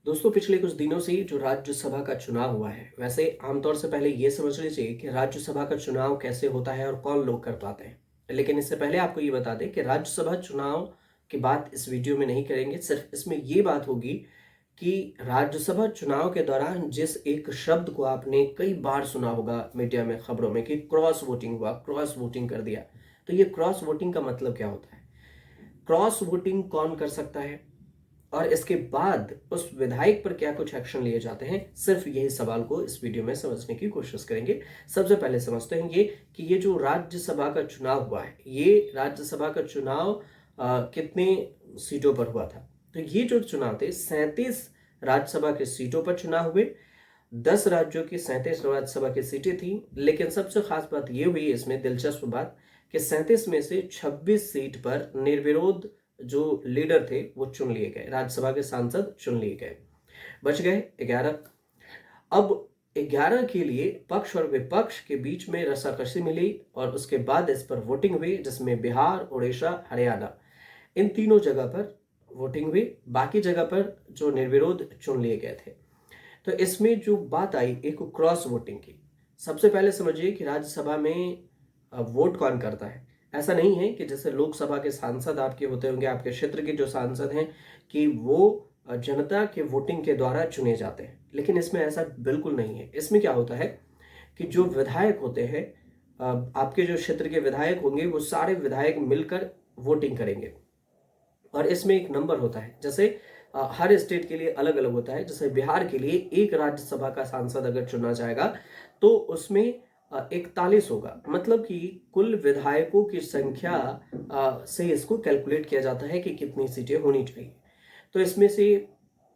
दोस्तों, पिछले कुछ दिनों से जो राज्यसभा का चुनाव हुआ है, वैसे आमतौर से पहले ये समझ लीजिए कि राज्यसभा का चुनाव कैसे होता है और कौन लोग कर पाते हैं। लेकिन इससे पहले आपको ये बता दें कि राज्यसभा चुनाव की बात इस वीडियो में नहीं करेंगे। सिर्फ इसमें ये बात होगी कि राज्यसभा चुनाव के दौरान जिस एक शब्द को आपने कई बार सुना होगा मीडिया में, खबरों में, कि क्रॉस वोटिंग हुआ, क्रॉस वोटिंग कर दिया। तो ये क्रॉस वोटिंग का मतलब क्या होता है? क्रॉस वोटिंग कौन कर सकता है और इसके बाद उस विधायक पर क्या कुछ एक्शन लिए जाते हैं, सिर्फ यही सवाल को इस वीडियो में समझने की कोशिश करेंगे। सबसे पहले समझते हैं ये कि ये जो राज्यसभा का चुनाव हुआ है, ये राज्यसभा का चुनाव कितने सीटों पर हुआ था। तो ये जो चुनाव थे, 37 राज्यसभा के सीटों पर चुनाव हुए। 10 राज्यों की 37 राज्यसभा की सीटें थी। लेकिन सबसे खास बात यह हुई इसमें, दिलचस्प बात, कि 37 में से 26 सीट पर निर्विरोध जो लीडर थे वो चुन लिए गए, राज्यसभा के सांसद चुन लिए गए। बच गए 11। अब 11 के लिए पक्ष और विपक्ष के बीच में रस्साकसी मिली और उसके बाद इस पर वोटिंग हुई, जिसमें बिहार, उड़ीसा, हरियाणा, इन तीनों जगह पर वोटिंग हुई। बाकी जगह पर जो निर्विरोध चुन लिए गए थे। तो इसमें जो बात आई एक क्रॉस वोटिंग की। सबसे पहले समझिए कि राज्यसभा में वोट कौन करता है। ऐसा नहीं है कि जैसे लोकसभा के सांसद आपके होते होंगे, आपके क्षेत्र के जो सांसद हैं, कि वो जनता के वोटिंग के द्वारा चुने जाते हैं। लेकिन इसमें ऐसा बिल्कुल नहीं है। इसमें क्या होता है कि जो विधायक होते हैं, आपके जो क्षेत्र के विधायक होंगे, वो सारे विधायक मिलकर वोटिंग करेंगे। और इसमें एक नंबर होता है, जैसे हर स्टेट के लिए अलग अलग होता है। जैसे बिहार के लिए एक राज्यसभा का सांसद अगर चुना जाएगा तो उसमें 41 होगा। मतलब कि कुल विधायकों की संख्या से इसको कैलकुलेट किया जाता है कि कितनी सीटें होनी चाहिए। तो इसमें से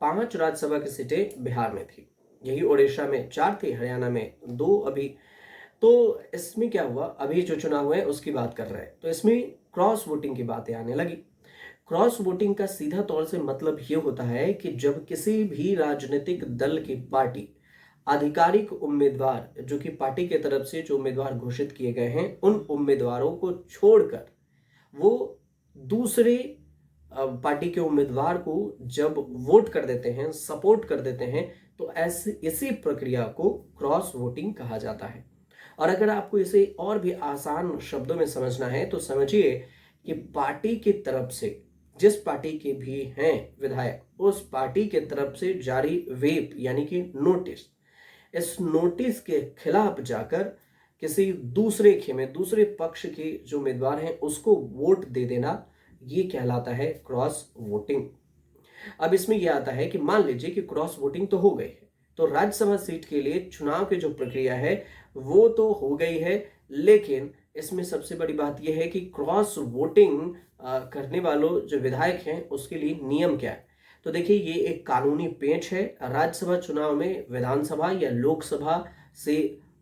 5 राज्यसभा की सीटें बिहार में थी, यही उड़ीसा में 4 थी, हरियाणा में 2 अभी। तो इसमें क्या हुआ, अभी जो चुनाव हुए उसकी बात कर रहे हैं, तो इसमें क्रॉस वोटिंग की बातें आने लगी। क्रॉस वोटिंग का सीधा तौर से मतलब ये होता है कि जब किसी भी राजनीतिक दल की पार्टी आधिकारिक उम्मीदवार, जो कि पार्टी के तरफ से जो उम्मीदवार घोषित किए गए हैं, उन उम्मीदवारों को छोड़कर वो दूसरे पार्टी के उम्मीदवार को जब वोट कर देते हैं, सपोर्ट कर देते हैं, तो ऐसे इसी प्रक्रिया को क्रॉस वोटिंग कहा जाता है। और अगर आपको इसे और भी आसान शब्दों में समझना है तो समझिए कि पार्टी की तरफ से, जिस पार्टी के भी हैं विधायक, उस पार्टी के तरफ से जारी व्हिप यानी कि नोटिस, इस नोटिस के खिलाफ जाकर किसी दूसरे खेमे, दूसरे पक्ष के जो उम्मीदवार हैं उसको वोट दे देना, ये कहलाता है क्रॉस वोटिंग। अब इसमें यह आता है कि मान लीजिए कि क्रॉस वोटिंग तो हो गई है, तो राज्यसभा सीट के लिए चुनाव की जो प्रक्रिया है वो तो हो गई है। लेकिन इसमें सबसे बड़ी बात यह है कि क्रॉस वोटिंग करने वालों जो विधायक हैं उसके लिए नियम क्या है। तो देखिए, ये एक कानूनी पेंच है। राज्यसभा चुनाव में विधानसभा या लोकसभा से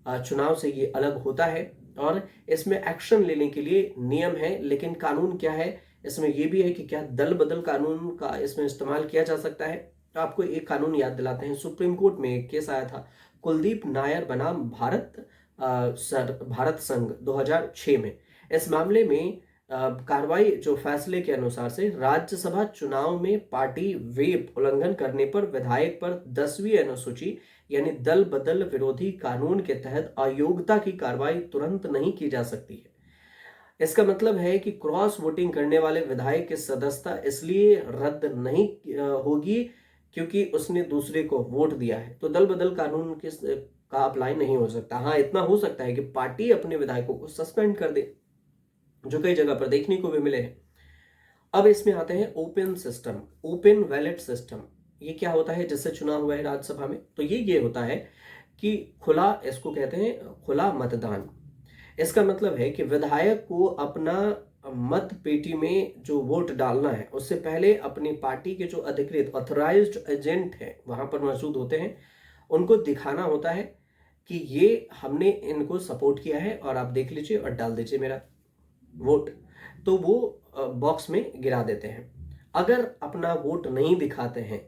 चुनाव से ये अलग होता है और इसमें एक्शन लेने के लिए नियम है। लेकिन कानून क्या है, इसमें यह भी है कि क्या दल बदल कानून का इसमें इस्तेमाल किया जा सकता है। तो आपको एक कानून याद दिलाते हैं। सुप्रीम कोर्ट में एक केस आया था, कुलदीप नायर बनाम भारत संघ 2006 में। इस मामले में कार्रवाई जो फैसले के अनुसार से राज्यसभा चुनाव में पार्टी व्हिप उल्लंघन करने पर विधायक पर 10वीं अनुसूची यानी दल बदल विरोधी कानून के तहत अयोग्यता की कार्रवाई तुरंत नहीं की जा सकती है। इसका मतलब है कि क्रॉस वोटिंग करने वाले विधायक की सदस्यता इसलिए रद्द नहीं होगी क्योंकि उसने दूसरे को वोट दिया है। तो दल बदल कानून का अप्लाई नहीं हो सकता। हाँ, इतना हो सकता है कि पार्टी अपने विधायकों को सस्पेंड कर दे, जो कई जगह पर देखने को भी मिले हैं। अब इसमें आते हैं open system, open ballot system. ये क्या होता है जिससे चुनाव हुआ है राज्यसभा में? तो ये होता है कि खुला, इसको कहते हैं खुला मतदान। इसका मतलब है कि विधायक को अपना मत पेटी में जो वोट डालना है उससे पहले अपनी पार्टी के जो अधिकृत ऑथराइज्ड एजेंट हैं वहां पर मौजूद होते हैं, उनको दिखाना होता है कि ये हमने इनको सपोर्ट किया है और आप देख लीजिए और डाल दीजिए मेरा वोट। तो वो बॉक्स में गिरा देते हैं। अगर अपना वोट नहीं दिखाते हैं,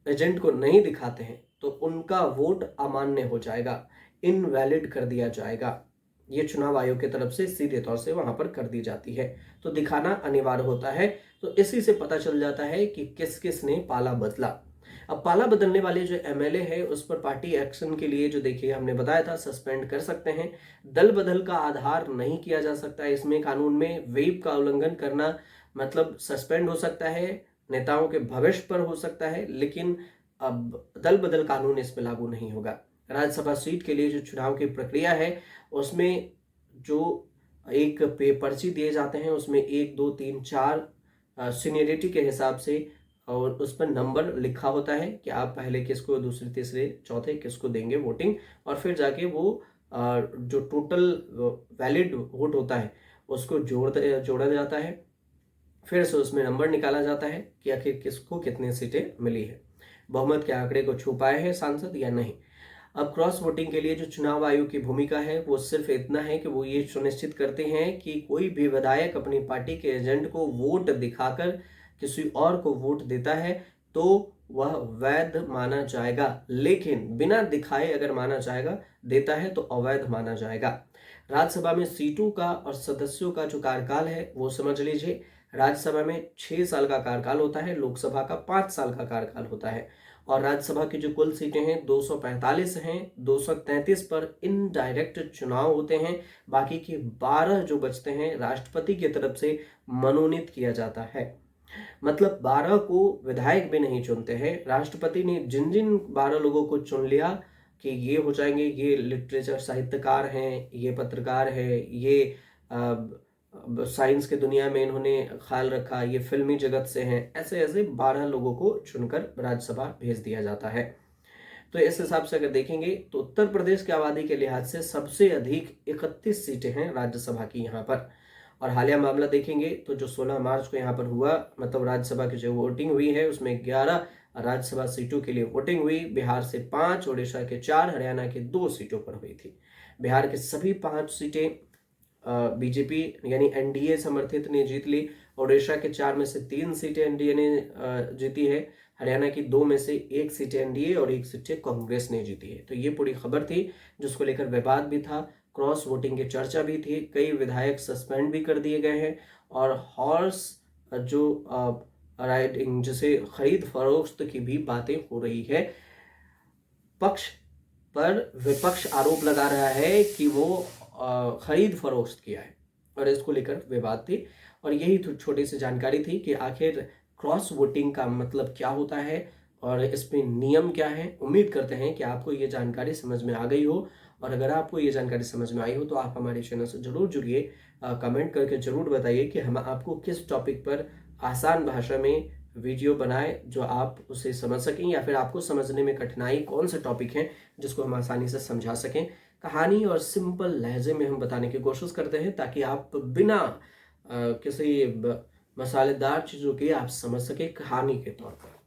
एजेंट को नहीं दिखाते हैं, तो उनका वोट अमान्य हो जाएगा, इनवैलिड कर दिया जाएगा। ये चुनाव आयोग की तरफ से सीधे तौर से वहां पर कर दी जाती है। तो दिखाना अनिवार्य होता है। तो इसी से पता चल जाता है कि किस किस ने पाला बदला। अब पाला बदलने वाले जो एमएलए है उस पर पार्टी एक्शन के लिए जो देखिए हमने बताया था सस्पेंड कर सकते हैं। दल बदल का आधार नहीं किया जा सकता है इसमें, कानून में व्हीप का उल्लंघन करना मतलब सस्पेंड हो सकता है, नेताओं के भविष्य पर हो सकता है, लेकिन अब दल बदल कानून इस पर लागू नहीं होगा। राज्यसभा सीट के लिए जो चुनाव की प्रक्रिया है उसमें जो एक पर्ची दिए जाते हैं उसमें 1 2 3 4 सीनियरिटी के हिसाब से और उस पर नंबर लिखा होता है कि आप पहले किसको, दूसरे, तीसरे, चौथे किसको देंगे वोटिंग, और फिर जाके वो जो टोटल वैलिड वोट होता है उसको जोड़ा जाता है, फिर से उसमें नंबर निकाला जाता है कि आखिर किसको कितनी सीटें मिली है, बहुमत के आंकड़े को छू पाए हैं सांसद या नहीं। अब क्रॉस वोटिंग के लिए जो चुनाव आयोग की भूमिका है वो सिर्फ इतना है कि वो ये सुनिश्चित करते हैं कि कोई भी विधायक अपनी पार्टी के एजेंट को वोट दिखाकर किसी और को वोट देता है तो वह वैध माना जाएगा, लेकिन बिना दिखाए अगर माना जाएगा देता है तो अवैध माना जाएगा। राज्यसभा में सीटों का और सदस्यों का जो कार्यकाल है वो समझ लीजिए, राज्यसभा में 6 साल का कार्यकाल होता है, लोकसभा का 5 साल का कार्यकाल होता है। और राज्यसभा की जो कुल सीटें हैं 245 हैं, 233 पर इनडायरेक्ट चुनाव होते हैं, बाकी के 12 जो बचते हैं राष्ट्रपति की तरफ से मनोनीत किया जाता है। मतलब 12 को विधायक भी नहीं चुनते हैं, राष्ट्रपति ने जिन जिन 12 लोगों को चुन लिया कि ये हो जाएंगे, ये लिटरेचर साहित्यकार हैं, ये पत्रकार हैं, ये साइंस के दुनिया में इन्होंने ख्याल रखा, ये फिल्मी जगत से हैं, ऐसे ऐसे 12 लोगों को चुनकर राज्यसभा भेज दिया जाता है। तो इस हिसाब से अगर देखेंगे तो उत्तर प्रदेश की आबादी के लिहाज से सबसे अधिक 31 सीटें हैं राज्यसभा की यहाँ पर। और हालिया मामला देखेंगे तो जो 16 मार्च को यहाँ पर हुआ, मतलब राज्यसभा की जो वोटिंग हुई है उसमें 11 राज्यसभा सीटों के लिए वोटिंग हुई। बिहार से 5, उड़ीसा के 4, हरियाणा के 2 सीटों पर हुई थी। बिहार के सभी 5 सीटें बीजेपी यानी एनडीए समर्थित ने जीत ली। उड़ीसा के 4 में से 3 सीटें एनडीए ने जीती है। हरियाणा की 2 में से 1 सीट एनडीए और 1 सीट कांग्रेस ने जीती है। तो ये पूरी खबर थी जिसको लेकर विवाद भी था, क्रॉस वोटिंग की चर्चा भी थी, कई विधायक सस्पेंड भी कर दिए गए हैं। और हॉर्स जो राइडिंग जिसे खरीद फरोख्त की भी बातें हो रही है। पक्ष पर विपक्ष आरोप लगा रहा है कि वो खरीद फरोख्त किया है और इसको लेकर विवाद थी। और यही छोटी सी जानकारी थी कि आखिर क्रॉस वोटिंग का मतलब क्या होता है और इसमें नियम क्या है। उम्मीद करते हैं कि आपको ये जानकारी समझ में आ गई हो, और अगर आपको ये जानकारी समझ में आई हो तो आप हमारे चैनल से जरूर जुड़िए, कमेंट करके जरूर बताइए कि हम आपको किस टॉपिक पर आसान भाषा में वीडियो बनाए जो आप उसे समझ सकें, या फिर आपको समझने में कठिनाई कौन से टॉपिक हैं जिसको हम आसानी से समझा सकें। कहानी और सिंपल लहजे में हम बताने की कोशिश करते हैं ताकि आप बिना किसी मसालेदार चीज़ों के आप समझ सके कहानी के तौर पर।